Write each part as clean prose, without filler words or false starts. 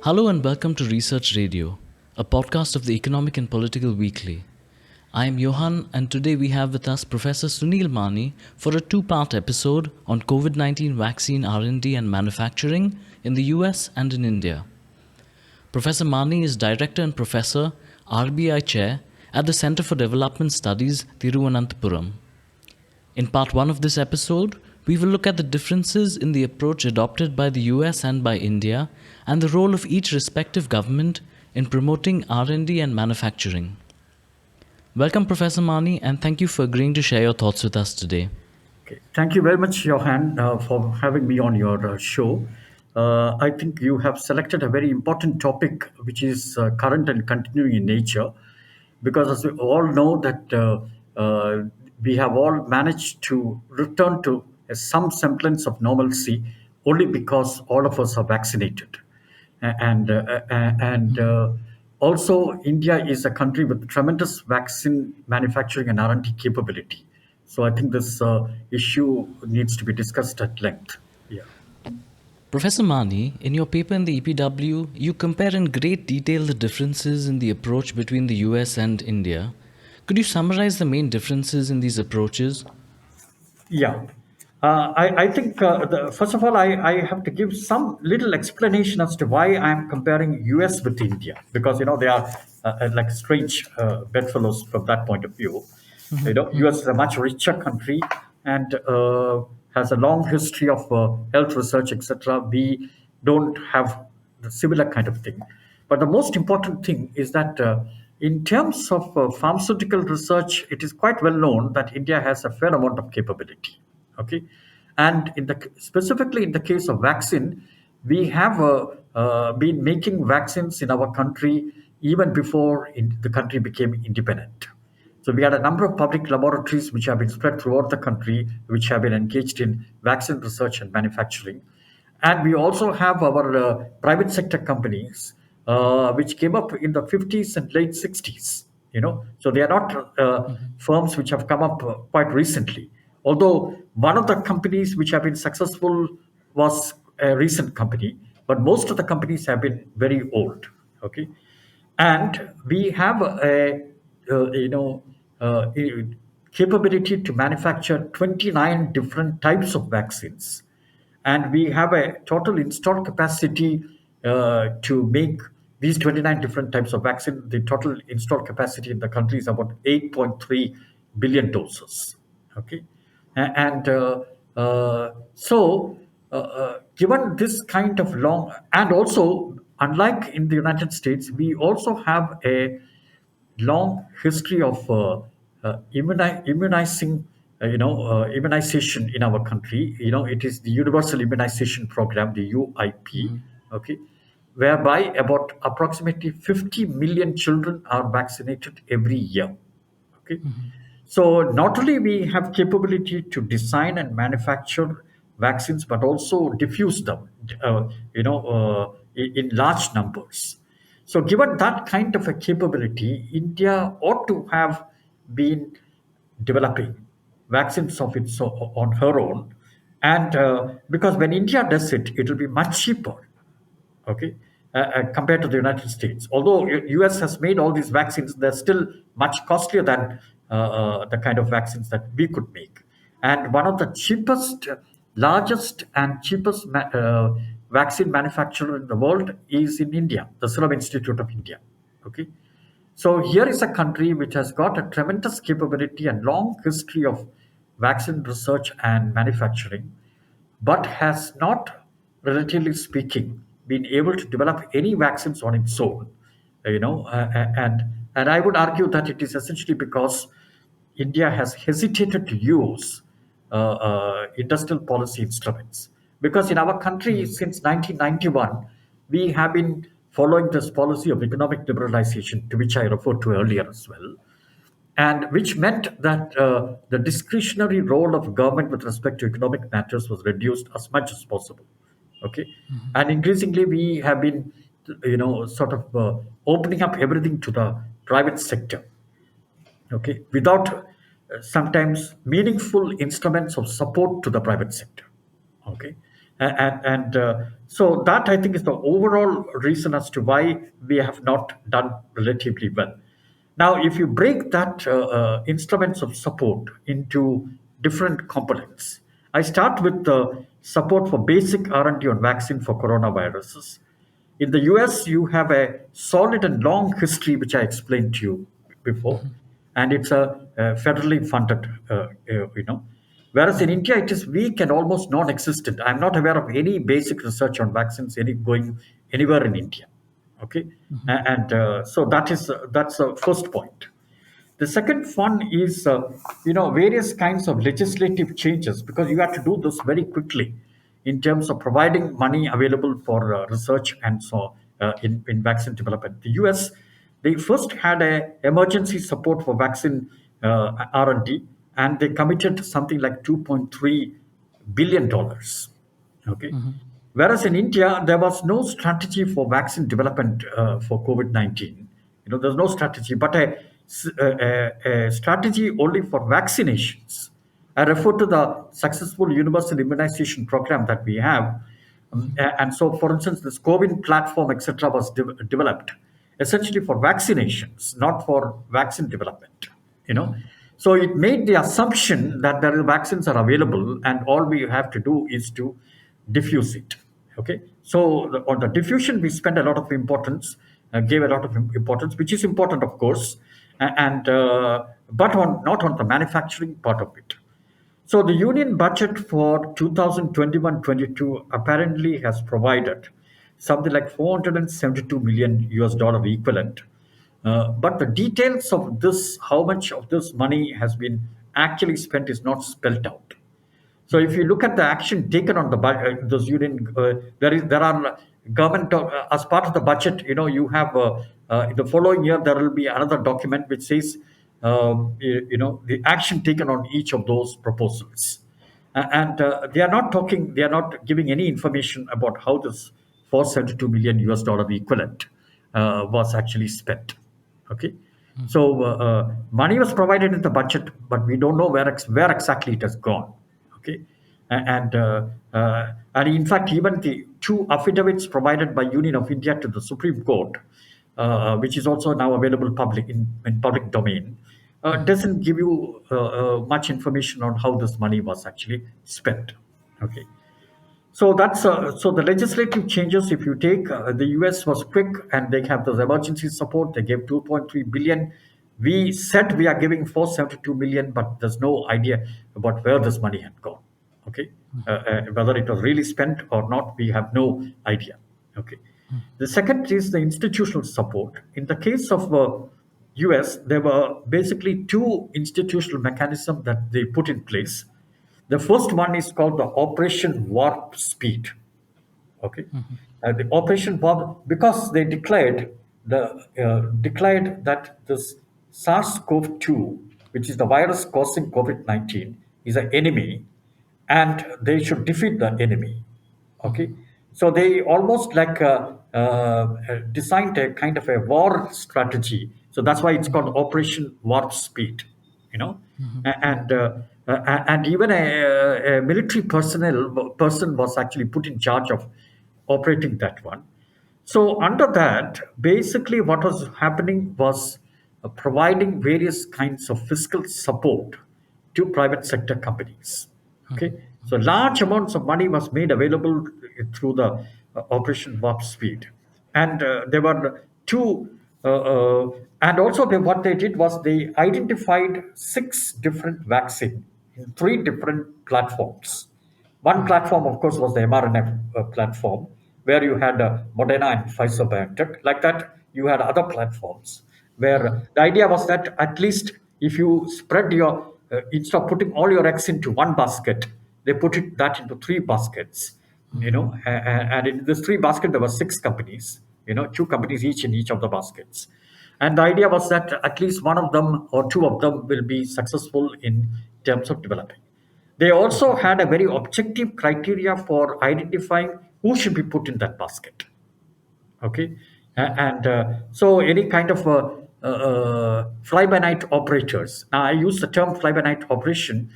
Hello and welcome to Research Radio, a podcast of the Economic and Political Weekly. I am Johan, and today we have with us Professor Sunil Mani for a two-part episode on COVID-19 vaccine R&D and manufacturing in the US and in India. Professor Mani is Director and Professor, RBI Chair at the Center for Development Studies, Thiruvananthapuram. In part 1 of this episode, we will look at the differences in the approach adopted by the US and by India and the role of each respective government in promoting R&D and manufacturing. Welcome, Professor Mani, and thank you for agreeing to share your thoughts with us today. Okay. Thank you very much, Johan, for having me on your show. I think you have selected a very important topic, which is current and continuing in nature, because as we all know that we have all managed to return to some semblance of normalcy only because all of us are vaccinated. And also, India is a country with tremendous vaccine manufacturing and R&D capability. So I think this issue needs to be discussed at length. Yeah. Professor Mani, in your paper in the EPW, you compare in great detail the differences in the approach between the US and India. Could you summarize the main differences in these approaches? Yeah. I think, first of all, I have to give some little explanation as to why I'm comparing US with India, because, they are like strange bedfellows from that point of view. US is a much richer country and has a long history of health research, etc. We don't have the similar kind of thing. But the most important thing is that in terms of pharmaceutical research, it is quite well known that India has a fair amount of capability. Okay, and specifically in the case of vaccine, we have been making vaccines in our country even before the country became independent. So we had a number of public laboratories which have been spread throughout the country, which have been engaged in vaccine research and manufacturing. And we also have our private sector companies, which came up in the 50s and late 60s. So they are not firms which have come up quite recently. Although one of the companies which have been successful was a recent company, but most of the companies have been very old. Okay, and we have uh, you know a capability to manufacture 29 different types of vaccines, and we have a total installed capacity to make these 29 different types of vaccine. The total installed capacity in the country is about 8.3 billion doses. Okay, given this kind of long, and also unlike in the United States, we also have a long history of immunization in our country. It is the Universal Immunization Program, the UIP, okay, whereby about approximately 50 million children are vaccinated every year. Okay, so not only we have capability to design and manufacture vaccines, but also diffuse them, in large numbers. So, given that kind of a capability, India ought to have been developing vaccines of on her own, and because when India does it, it will be much cheaper, okay, compared to the United States. Although US has made all these vaccines, they're still much costlier than the kind of vaccines that we could make. And one of the cheapest, largest, and cheapest vaccine manufacturer in the world is in India, the Serum Institute of India. Okay, so here is a country which has got a tremendous capability and long history of vaccine research and manufacturing, but has not, relatively speaking, been able to develop any vaccines on its own. And I would argue that it is essentially because India has hesitated to use industrial policy instruments. Because in our country, since 1991, we have been following this policy of economic liberalization, to which I referred to earlier as well, and which meant that the discretionary role of government with respect to economic matters was reduced as much as possible. Okay, and increasingly we have been, sort of opening up everything to the private sector. Okay, without sometimes meaningful instruments of support to the private sector. Okay, And so that I think is the overall reason as to why we have not done relatively well. Now, if you break that instruments of support into different components, I start with the support for basic R&D on vaccine for coronaviruses. In the US, you have a solid and long history, which I explained to you before, and it's a federally funded, Whereas in India, it is weak and almost non-existent. I'm not aware of any basic research on vaccines any going anywhere in India. Okay, and so that's the first point. The second one is, various kinds of legislative changes because you have to do this very quickly in terms of providing money available for research and so in vaccine development. The US, they first had a emergency support for vaccine R&D, and they committed something like $2.3 billion. Okay. Whereas in India, there was no strategy for vaccine development for COVID-19. There's no strategy, but a strategy only for vaccinations. I refer to the successful universal immunization program that we have. And so, for instance, this COVID platform, etc., was developed essentially for vaccinations, not for vaccine development. You know, so it made the assumption that the vaccines are available, and all we have to do is to diffuse it. Okay, so on the diffusion, we spend a lot of importance, gave a lot of importance, which is important, of course, and but on not on the manufacturing part of it. So the union budget for 2021-22 apparently has provided something like 472 million US dollar equivalent. But the details of this, how much of this money has been actually spent, is not spelled out. So if you look at the action taken on the those union, there are government as part of the budget. You have in the following year there will be another document which says the action taken on each of those proposals, and they are not talking. They are not giving any information about how this 472 million US dollar equivalent was actually spent. Okay, so money was provided in the budget, but we don't know where exactly it has gone. Okay, and in fact, even the two affidavits provided by Union of India to the Supreme Court, which is also now available in public domain, doesn't give you much information on how this money was actually spent. Okay, so so the legislative changes. If you take the US was quick and they have those emergency support. They gave 2.3 billion. We said we are giving 472 million, but there's no idea about where this money had gone. Okay, whether it was really spent or not, we have no idea. Okay, the second is the institutional support. In the case of US, there were basically two institutional mechanisms that they put in place. The first one is called the Operation Warp Speed. Okay, the Operation Warp, because they declared that this SARS-CoV-2, which is the virus causing COVID-19, is an enemy, and they should defeat the enemy. Okay, so they almost like designed a kind of a war strategy. So that's why it's called Operation Warp Speed. You know, and even a military person was actually put in charge of operating that one. So under that, basically what was happening was providing various kinds of fiscal support to private sector companies. Okay, so large amounts of money was made available through the Operation Warp Speed, and there were two. And also, what they did was they identified six different vaccine in three different platforms. One platform, of course, was the mRNA platform, where you had Moderna and Pfizer BioNTech. Like that, you had other platforms where the idea was that at least if you spread instead of putting all your eggs into one basket, they put that into three baskets. And in this three basket, there were six companies. Two companies each in each of the baskets. And the idea was that at least one of them or two of them will be successful in terms of developing. They also had a very objective criteria for identifying who should be put in that basket. Okay, and so any kind of fly by night operators. Now I use the term fly by night operation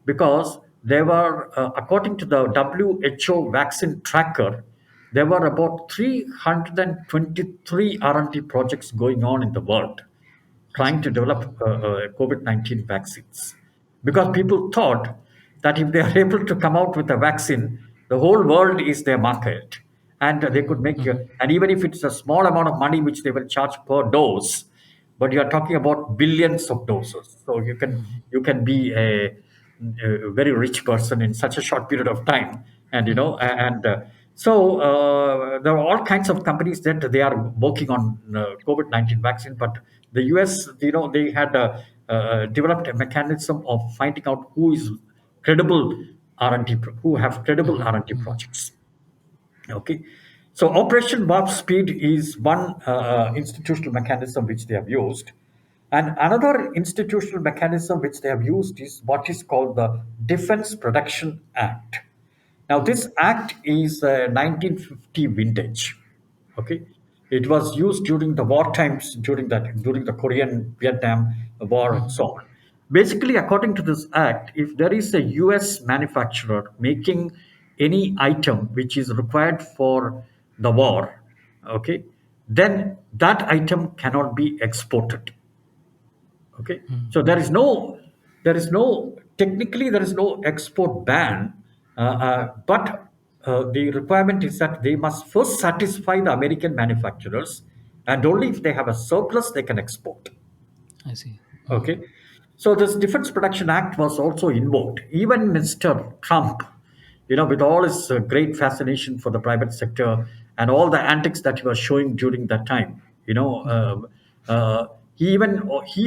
because there were, according to the WHO vaccine tracker, there were about 323 R&D projects going on in the world I trying see. to develop COVID-19 vaccines. Because people thought that if they are able to come out with a vaccine, the whole world is their market. And they could make, and even if it's a small amount of money which they will charge per dose, but you are talking about billions of doses. So you can be a very rich person in such a short period of time, and and there are all kinds of companies that they are working on COVID-19 vaccine, but the US, they had developed a mechanism of finding out who is credible who have credible R&D projects. Okay, so Operation Warp Speed is one institutional mechanism which they have used, and another institutional mechanism which they have used is what is called the Defense Production Act. Now, this act is 1950 vintage. Okay, it was used during the war times, during the Korean Vietnam War and so on. Basically, according to this act, if there is a U.S. manufacturer making any item which is required for the war, okay, then that item cannot be exported. Okay, so there is no technically there is no export ban, but the requirement is that they must first satisfy the American manufacturers, and only if they have a surplus they can export. I see. Okay. So this Defense Production Act was also invoked. Even Mr. Trump, with all his great fascination for the private sector and all the antics that he was showing during that time, he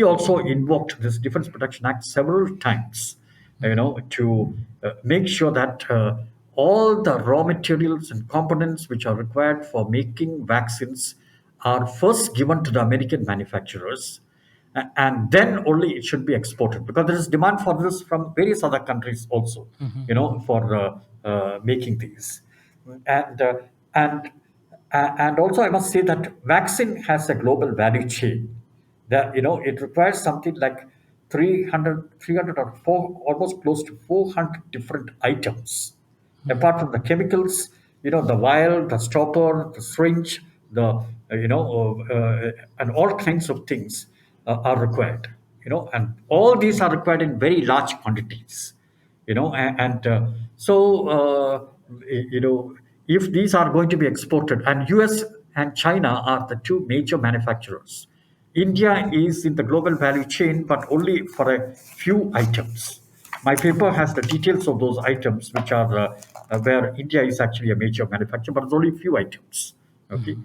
also invoked this Defense Production Act several times, to make sure that all the raw materials and components which are required for making vaccines are first given to the American manufacturers, and then only it should be exported, because there is demand for this from various other countries also, for making these. And uh, and and also I must say that vaccine has a global value chain, that it requires something like 300 or 4, almost close to 400 different items, apart from the chemicals, the vial, the stopper, the syringe, the and all kinds of things are required, and all these are required in very large quantities, and so if these are going to be exported, and US and China are the two major manufacturers. India is in the global value chain, but only for a few items. My paper has the details of those items, which are where India is actually a major manufacturer, but it's only a few items. Okay,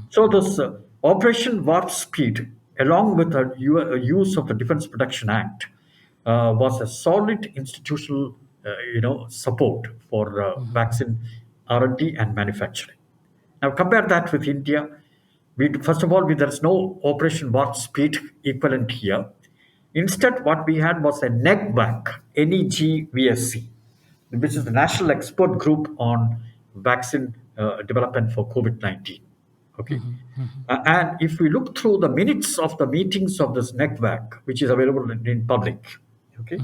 so this Operation Warp Speed, along with the use of the Defense Production Act, was a solid institutional, support for vaccine R&D and manufacturing. Now compare that with India. First of all, there is no Operation Warp Speed equivalent here. Instead, what we had was a NEGVAC, NEGVSC, which is the National Expert Group on Vaccine Development for COVID-19. Okay. And if we look through the minutes of the meetings of this NEGVAC, which is available in public, okay,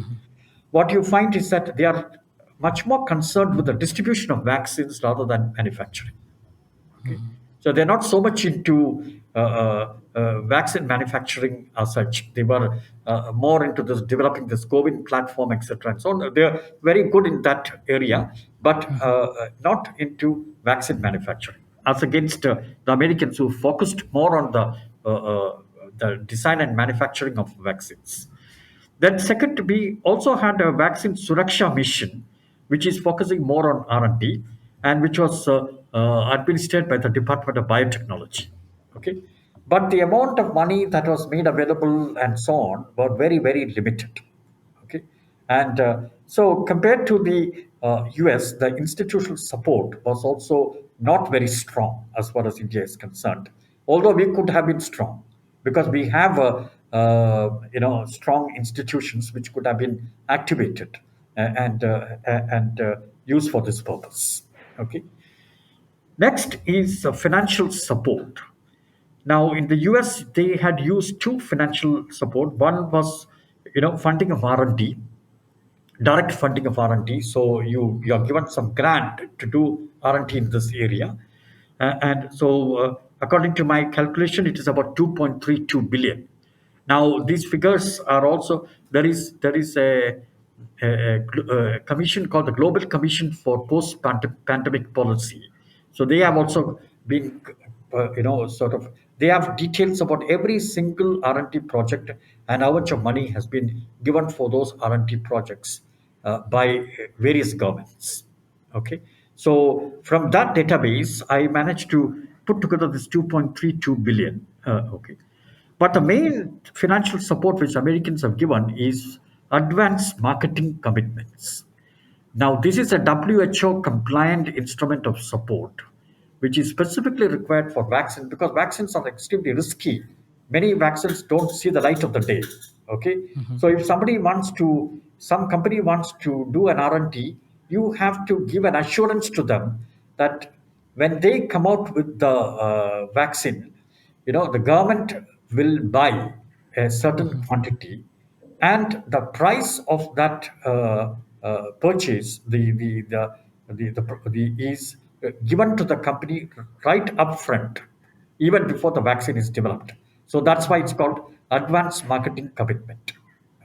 what you find is that they are much more concerned with the distribution of vaccines rather than manufacturing. Okay. So they're not so much into vaccine manufacturing as such. They were more into this developing this COVID platform, etc. And so on. They're very good in that area, but not into vaccine manufacturing. As against the Americans, who focused more on the design and manufacturing of vaccines. Then second, we also had a vaccine Suraksha mission, which is focusing more on R&D, and which was administered by the Department of Biotechnology. Okay, but the amount of money that was made available and so on were very, very limited. Okay, and so compared to the US, the institutional support was also not very strong as far as India is concerned, although we could have been strong, because we have strong institutions which could have been activated and used for this purpose. Okay, next is financial support. Now, in the US, they had used two financial support. One was, funding of R&D, direct funding of R&D. So you are given some grant to do R&D in this area, and so according to my calculation, it is about 2.32 billion. Now these figures are also there is a commission called the Global Commission for Post-Pandemic Policy. So they have also been, sort of, they have details about every single R&D project and how much of money has been given for those R&D projects by various governments. Okay, so from that database, I managed to put together this 2.32 billion. Okay, but the main financial support which Americans have given is advanced marketing commitments. Now, this is a WHO compliant instrument of support, which is specifically required for vaccines because vaccines are extremely risky. Many vaccines don't see the light of the day. Okay, so if some company wants to do an R&D, you have to give an assurance to them that when they come out with the vaccine, the government will buy a certain quantity, and the price of that purchase the is given to the company right up front, even before the vaccine is developed. So that's why it's called advanced marketing commitment.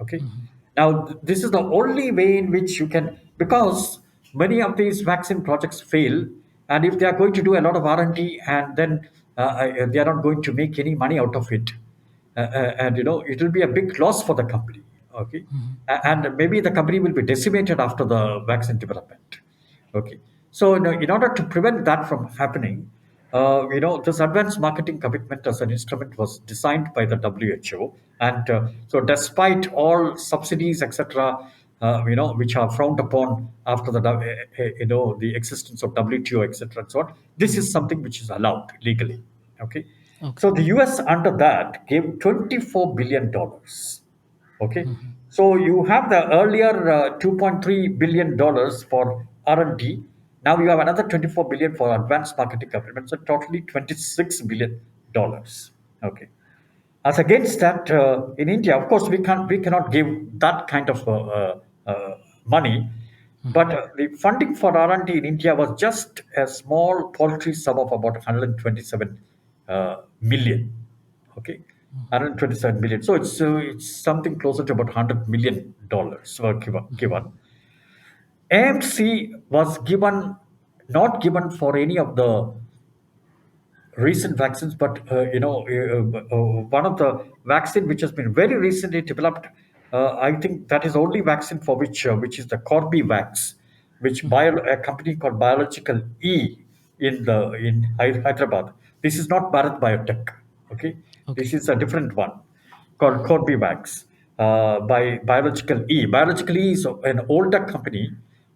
Okay, now this is the only way in which you can, because many of these vaccine projects fail, and if they are going to do a lot of R&D and then they are not going to make any money out of it, and it will be a big loss for the company. Okay, and maybe the company will be decimated after the vaccine development. Okay, so in order to prevent that from happening, this advanced marketing commitment as an instrument was designed by the WHO, and so despite all subsidies, etc., which are frowned upon after the existence of WTO, etc., and so on, this is something which is allowed legally. Okay, Okay. so the US under that gave $24 billion. Okay, so you have the earlier $2.3 billion for R&D. Now you have another 24 billion for advanced marketing commitments, so totally $26 billion. Okay, as against that, in India, of course, we cannot give that kind of money, but the funding for R&D in India was just a small paltry sum of about 127 million. Okay, 127 million. So it's something closer to about $100 million were given. AMC was given, not given for any of the recent vaccines, but one of the vaccine which has been very recently developed. I think that is only vaccine for which is the Corbevax, which a company called Biological E in Hyderabad. This is not Bharat Biotech. Okay, this Okay. is a different one called Corbevax by Biological E. Biological E is an older company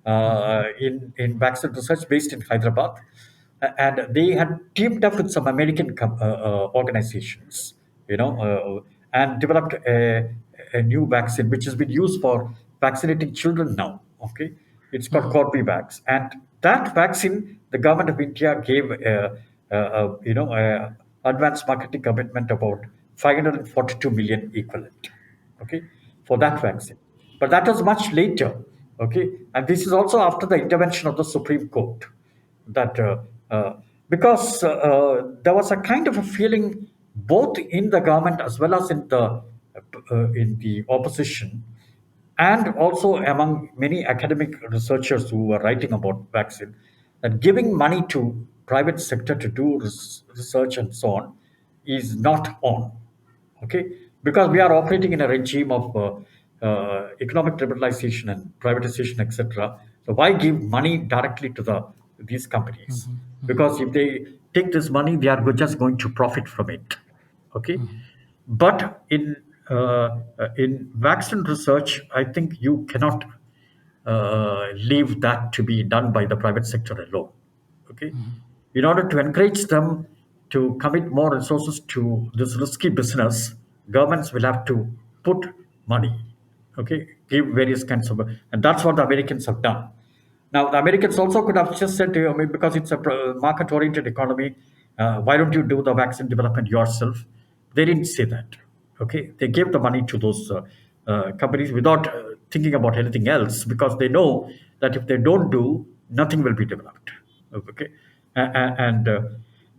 in vaccine research based in Hyderabad, and they had teamed up with some American organizations, and developed a new vaccine which has been used for vaccinating children now. Okay, it's called Corbevax, and that vaccine, the government of India gave a advanced marketing commitment about 542 million equivalent. Okay, for that vaccine, but that was much later. Okay, and this is also after the intervention of the Supreme Court, that uh, because there was a kind of a feeling both in the government as well as in the opposition, and also among many academic researchers who were writing about vaccine, that giving money to private sector to do research and so on is not on. Okay, because we are operating in a regime of economic liberalization and privatization, etc. So why give money directly to these companies? Because if they take this money, they are just going to profit from it. Okay, but in vaccine research, I think you cannot leave that to be done by the private sector alone. Okay, in order to encourage them to commit more resources to this risky business, governments will have to put money. Okay, give various kinds of, and that's what the Americans have done. Now, the Americans also could have just said to you, I mean, because it's a market-oriented economy, why don't you do the vaccine development yourself? They didn't say that. Okay, they gave the money to those companies without thinking about anything else because they know that if they don't do, nothing will be developed. Okay, and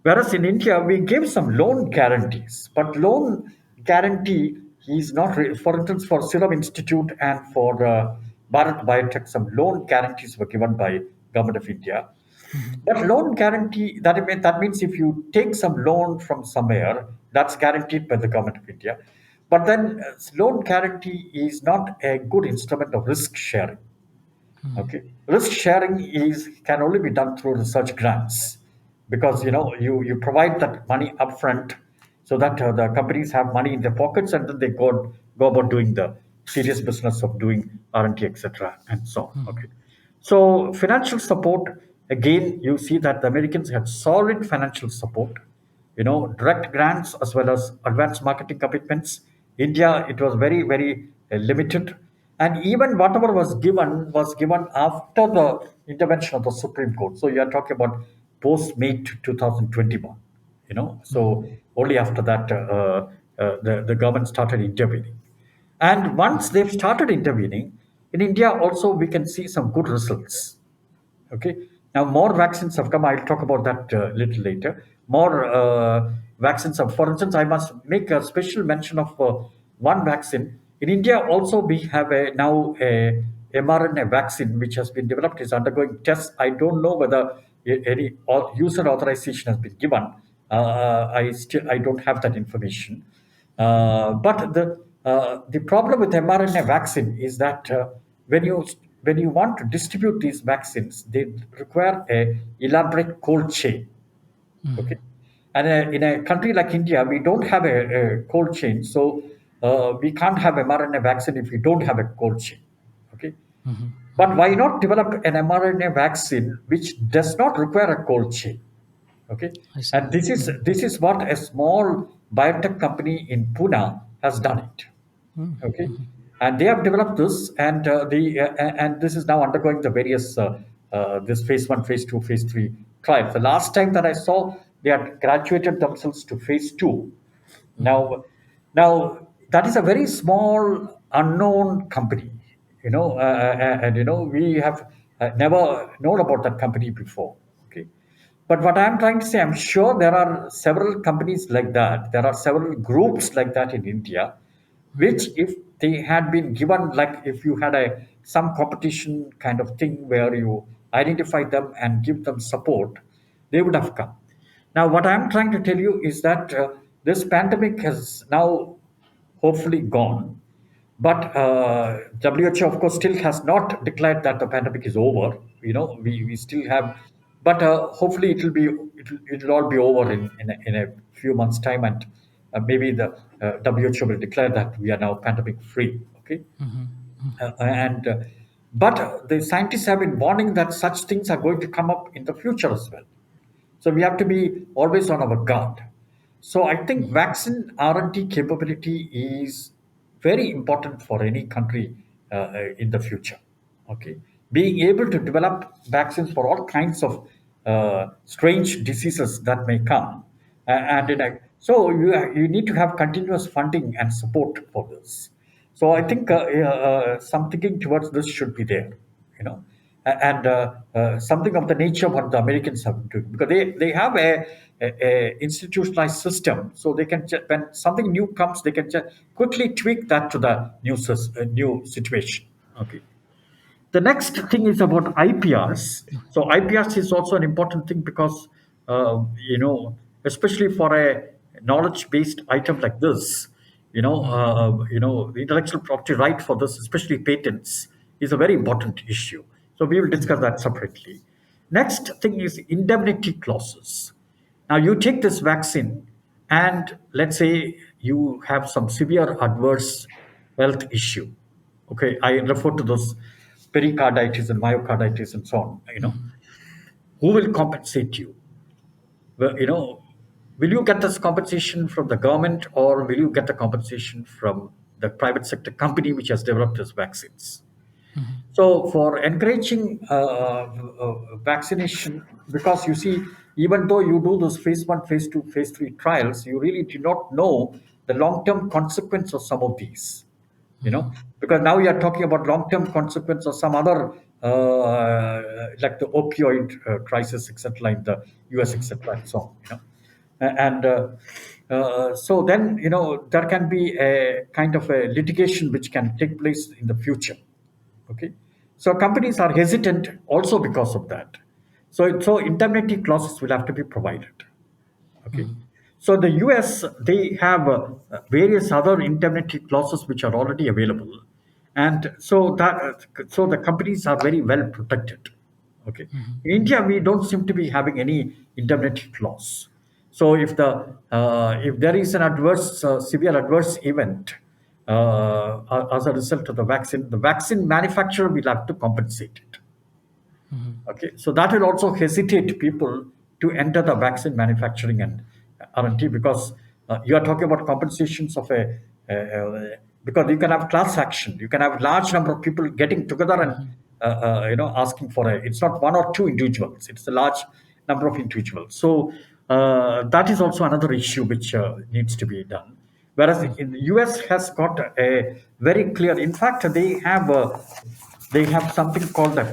whereas in India we gave some loan guarantees, but loan guarantee is not for instance for Serum Institute and for Bharat Biotech, some loan guarantees were given by government of India. But loan guarantee that means if you take some loan from somewhere, that's guaranteed by the government of India. But then loan guarantee is not a good instrument of risk sharing. Okay, risk sharing is can only be done through research grants because you provide that money upfront so that the companies have money in their pockets and then they go about doing the serious business of doing R&D, etc. and so on. Okay, so financial support again, you see that the Americans had solid financial support, direct grants as well as advanced marketing commitments. India, it was very, very limited. And even whatever was given after the intervention of the Supreme Court. So you are talking about post May 2021, so only after that the government started intervening. And once they've started intervening, in India also we can see some good results. Okay. Now more vaccines have come. I'll talk about that a little later. More vaccines have. For instance, I must make a special mention of one vaccine. In India, also we have now a mRNA vaccine which has been developed. Is undergoing tests. I don't know whether any user authorization has been given. I don't have that information. But the problem with mRNA vaccine is that when you want to distribute these vaccines, they require a elaborate cold chain. Okay, and in a country like India, we don't have a cold chain, so we can't have mRNA vaccine if we don't have a cold chain. Okay, but why not develop an mRNA vaccine which does not require a cold chain? Okay, I see. and this is what a small biotech company in Pune has done it. Okay, and they have developed this, and this is now undergoing the various this phase one, phase two, phase three trials. The last time that I saw, they had graduated themselves to phase two. Now that is a very small unknown company, and we have never known about that company before. Okay, but what I'm trying to say, I'm sure there are several companies like that. There are several groups like that in India, which if they had been given, like if you had a some competition kind of thing where you identify them and give them support, they would have come. Now, what I'm trying to tell you is that this pandemic has now hopefully gone. But WHO, of course, still has not declared that the pandemic is over. We still have, but hopefully it'll all be over in a few months' time, and maybe the WHO will declare that we are now pandemic free. Okay, and but the scientists have been warning that such things are going to come up in the future as well. So we have to be always on our guard. So I think vaccine R&D capability is very important for any country in the future. Okay, being able to develop vaccines for all kinds of strange diseases that may come, and so you need to have continuous funding and support for this. So I think some thinking towards this should be there, you know, and something of the nature what the Americans have to do because they have a institutionalized system, so they can when something new comes, they can just quickly tweak that to the new situation. Okay. The next thing is about IPRs. So IPRs is also an important thing because especially for a knowledge-based item like this, the intellectual property right for this, especially patents, is a very important issue. So we will discuss that separately. Next thing is indemnity clauses. Now you take this vaccine, and let's say you have some severe adverse health issue. Okay, I refer to those pericarditis and myocarditis and so on. Who will compensate you? Well, will you get this compensation from the government or will you get the compensation from the private sector company which has developed these vaccines? So, for encouraging vaccination, because you see, even though you do those phase one, phase two, phase three trials, you really do not know the long term consequence of some of these. you know, because now you are talking about long-term consequence or some other, like the opioid crisis, etc., in the US, etc., and so on, and so then, there can be a kind of a litigation which can take place in the future. Okay, so companies are hesitant also because of that. So indemnity clauses will have to be provided. Okay, so the US, they have various other indemnity clauses which are already available, and so the companies are very well protected. Okay, in India we don't seem to be having any indemnity clause. So if there is an severe adverse event as a result of the vaccine manufacturer will have to compensate it. Okay, so that will also hesitate people to enter the vaccine manufacturing and R&D, because you are talking about compensations of because you can have class action, you can have large number of people getting together and asking for it's not one or two individuals, it's a large number of individuals. So that is also another issue which needs to be done. Whereas in the US has got a very clear. In fact, they have something called the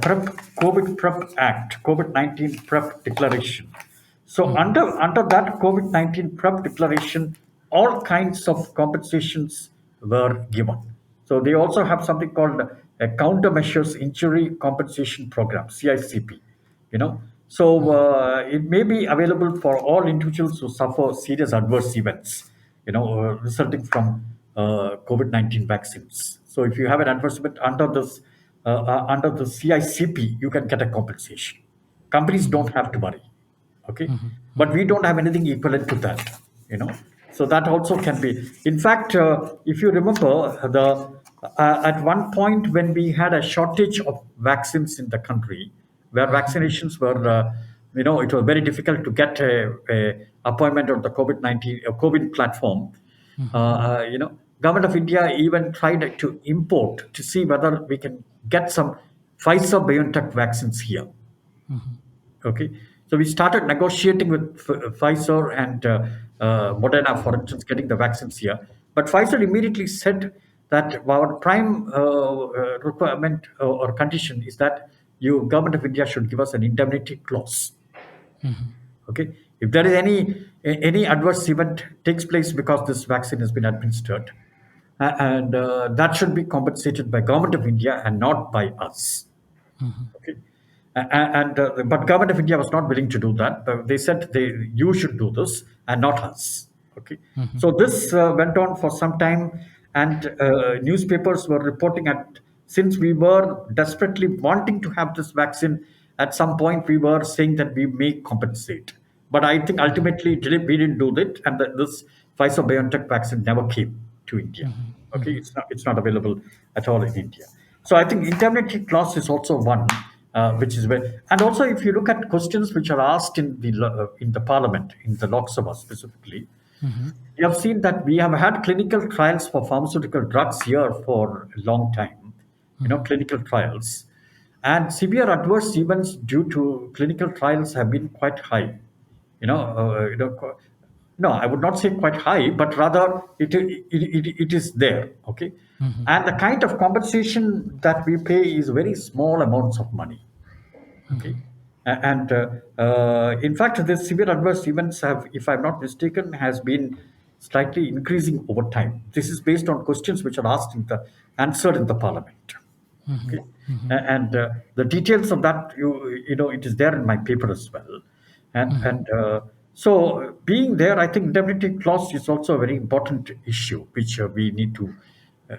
COVID PrEP Act, COVID-19 PrEP Declaration. So under that COVID-19 PrEP declaration, all kinds of compensations were given. So they also have something called a countermeasures injury compensation program, CICP. You know, so it may be available for all individuals who suffer serious adverse events, resulting from COVID-19 vaccines. So if you have an adverse event under the CICP, you can get a compensation. Companies don't have to worry. Okay, but we don't have anything equivalent to that. you know so that also can be. In fact, if you remember, the at one point when we had a shortage of vaccines in the country, where vaccinations were it was very difficult to get a appointment on the COVID-19 COVID platform. Government of India even tried to import to see whether we can get some Pfizer BioNTech vaccines here. Okay, so we started negotiating with Pfizer and Moderna, for instance, getting the vaccines here. But Pfizer immediately said that our prime requirement or condition is that you, Government of India, should give us an indemnity clause. Okay, if there is any adverse event takes place because this vaccine has been administered, and that should be compensated by Government of India and not by us. Okay. And but Government of India was not willing to do that. But they said you should do this and not us. Okay, so this went on for some time, and newspapers were reporting at since we were desperately wanting to have this vaccine. At some point, we were saying that we may compensate, but I think ultimately we didn't do that, and this Pfizer BioNTech vaccine never came to India. Okay, it's not available at all in India. So I think indemnity clause is also one, which is very. And also, if you look at questions which are asked in the Parliament, in the Lok Sabha specifically, you have seen that we have had clinical trials for pharmaceutical drugs here for a long time. Clinical trials, and severe adverse events due to clinical trials have been quite high. You know, no, I would not say quite high, but rather it is there. Okay, and the kind of compensation that we pay is very small amounts of money. Okay, and in fact, the severe adverse events have, if I'm not mistaken, has been slightly increasing over time. This is based on questions which are asked answered in the Parliament. Okay, and the details of that, it is there in my paper as well. And so being there, I think indemnity clause is also a very important issue which we need to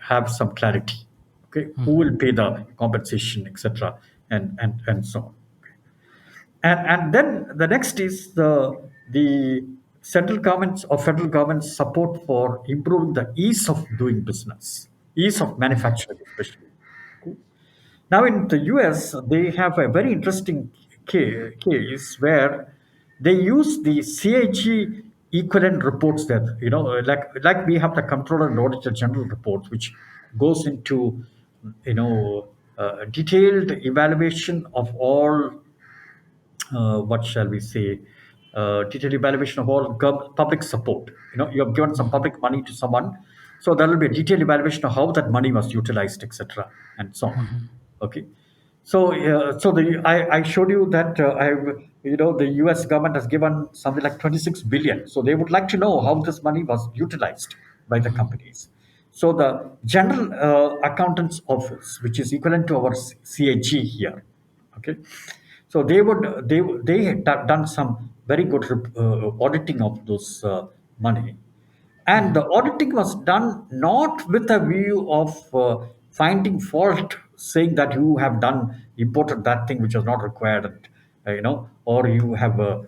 have some clarity. Okay, who will pay the compensation, etc., and so on. And then the next is the central government's or federal government's support for improving the ease of doing business, ease of manufacturing, especially. Now, in the US, they have a very interesting case where they use the CAG equivalent reports that, like we have the Comptroller and Auditor General reports, which goes into, detailed evaluation of all, what shall we say, detailed evaluation of all public support. You have given some public money to someone, So there will be a detailed evaluation of how that money was utilized, etc., and so on. Okay. So, I showed you that the U.S. government has given something like 26 billion. So they would like to know how this money was utilized by the companies. So the General Accountant's Office, which is equivalent to our CAG here, okay. So they had done some very good auditing of those money, and the auditing was done not with a view of finding fault, saying that you have done imported that thing which was not required, or you have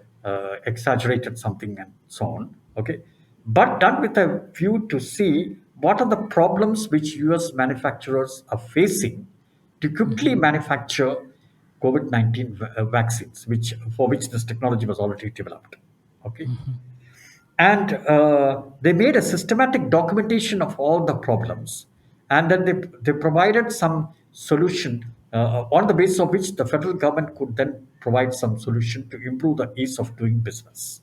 exaggerated something and so on. Okay, but done with a view to see what are the problems which US manufacturers are facing to quickly manufacture COVID-19 vaccines, which for which this technology was already developed. Okay, and they made a systematic documentation of all the problems, and then they provided some solution on the basis of which the federal government could then provide some solution to improve the ease of doing business.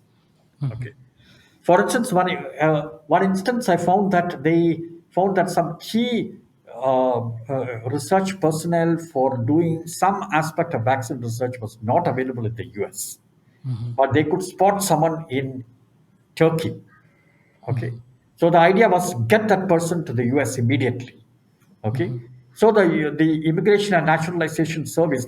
Okay, for instance, one instance I found that they found that some key research personnel for doing some aspect of vaccine research was not available in the US, but they could spot someone in Turkey. Okay. So the idea was get that person to the US immediately. Okay. So the Immigration and Naturalization Service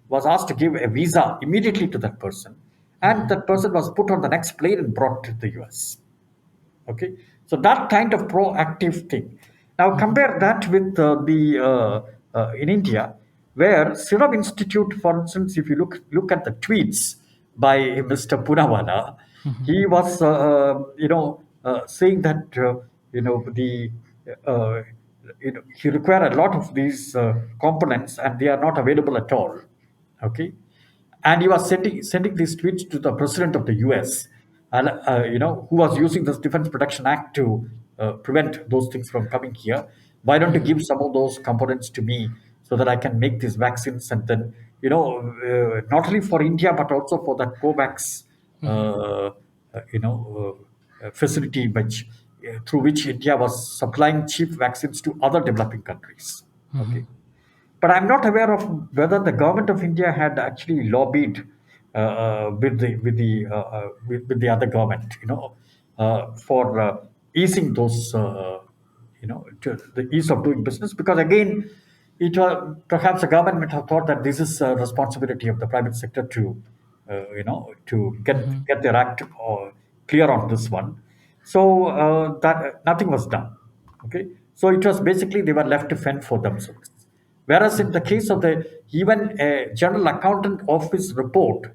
was asked to give a visa immediately to that person. And that person was put on the next plane and brought to the US. Okay, so that kind of proactive thing. Now compare that with the in India, where Serum Institute, for instance, if you look at the tweets by Mr. Punawala, he was saying that the uh, he required a lot of these components and they are not available at all. Okay, and he was sending these tweets to the president of the US, and who was using this Defense Production Act to prevent those things from coming here. Why don't you give some of those components to me so that I can make these vaccines, and then not only for India but also for that COVAX facility, which through which India was supplying cheap vaccines to other developing countries. Okay, but I'm not aware of whether the government of India had actually lobbied with the other government, for easing those, to the ease of doing business. Because again, it perhaps the government might have thought that this is a responsibility of the private sector to get their act clear on this one. So that nothing was done. Okay, so it was basically they were left to fend for themselves. Whereas in the case of the even a general accountant office report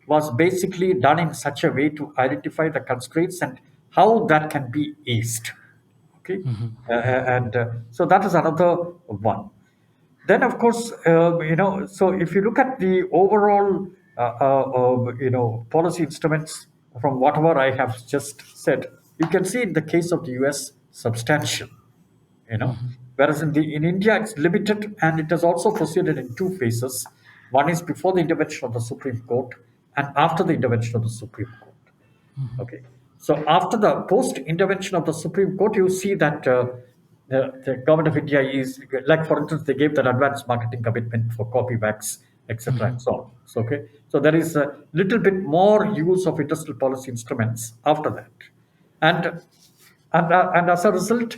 was basically done in such a way to identify the constraints and how that can be eased. Okay, and so that is another one. Then, of course, so if you look at the overall, policy instruments from whatever I have just said, you can see in the case of the US substantial, you know whereas in India it's limited, and it has also proceeded in two phases. One is before the intervention of the Supreme Court and after the intervention of the Supreme Court. Okay, so after the post intervention of the Supreme Court, you see that the government of India is, like, for instance, they gave that advance marketing commitment for copy wax, etc., and so on. So, okay, so there is a little bit more use of industrial policy instruments after that, and and as a result,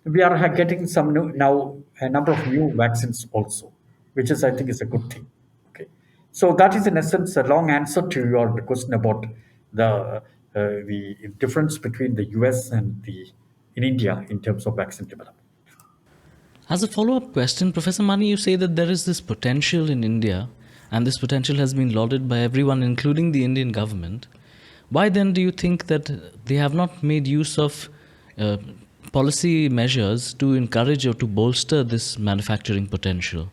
we are getting some new, now a number of new vaccines also, which is, I think, is a good thing. Okay, so that is in essence a long answer to your question about the difference between the US and the in India in terms of vaccine development. As a follow up question, Professor Mani, you say that there is this potential in India, and this potential has been lauded by everyone, including the Indian government. Why then do you think that they have not made use of uh, policy measures to encourage or to bolster this manufacturing potential?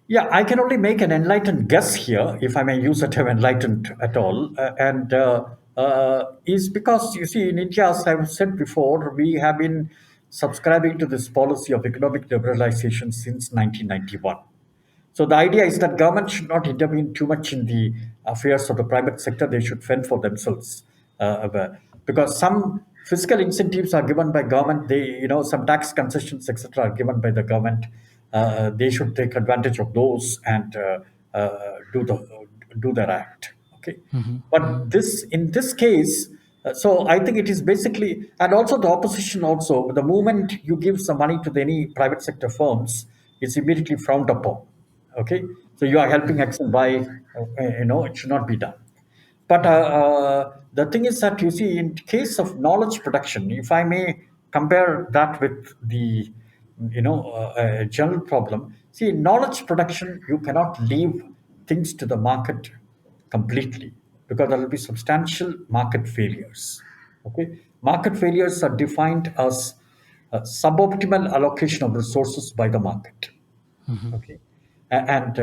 Yeah, I can only make an enlightened guess here, if I may use the term enlightened at all. And is because, you see, in India, as I've said before, we have been subscribing to this policy of economic liberalization since 1991. So the idea is that government should not intervene too much in the affairs of the private sector. They should fend for themselves, because some Fiscal incentives are given by government. Some tax concessions, etc., are given by the government. They should take advantage of those and do their act. Okay, but this in this case, so I think it is basically, and also the opposition also. The moment you give some money to any private sector firms, it's immediately frowned upon. Okay, so you are helping X and Y. It should not be done. But the thing is that, you see, in case of knowledge production, if I may compare that with the general problem. See, in knowledge production, you cannot leave things to the market completely, because there will be substantial market failures. Okay, market failures are defined as suboptimal allocation of resources by the market. Okay, and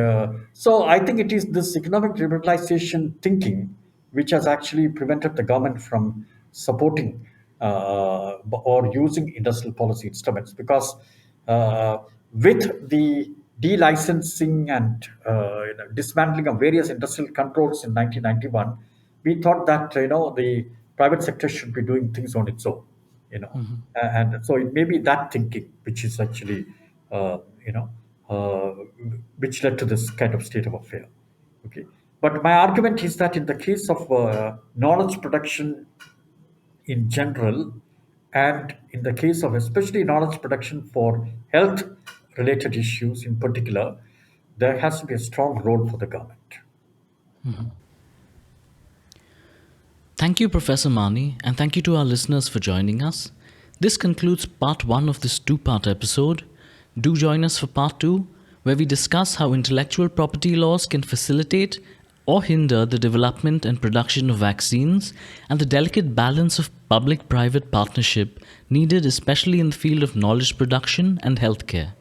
so I think it is this economic liberalization thinking which has actually prevented the government from supporting or using industrial policy instruments, because uh, with the delicensing and dismantling of various industrial controls in 1991, we thought that the private sector should be doing things on its own. you know and so it may be that thinking which is actually uh, you know uh, which led to this kind of state of affair. Okay, but my argument is that in the case of knowledge production in general, and in the case of especially knowledge production for health related issues in particular, there has to be a strong role for the government. Thank you, Professor Mani, and thank you to our listeners for joining us. This concludes part one of this two-part episode. Do join us for part two, where we discuss how intellectual property laws can facilitate or hinder the development and production of vaccines, and the delicate balance of public-private partnership needed especially in the field of knowledge production and healthcare.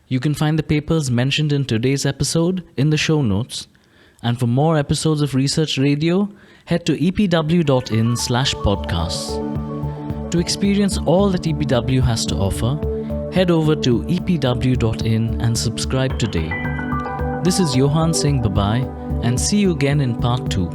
You can find the papers mentioned in today's episode in the show notes. And for more episodes of Research Radio, head to epw.in/podcasts. To experience all that EPW has to offer, head over to epw.in and subscribe today. This is Johan saying bye-bye, and see you again in part 2.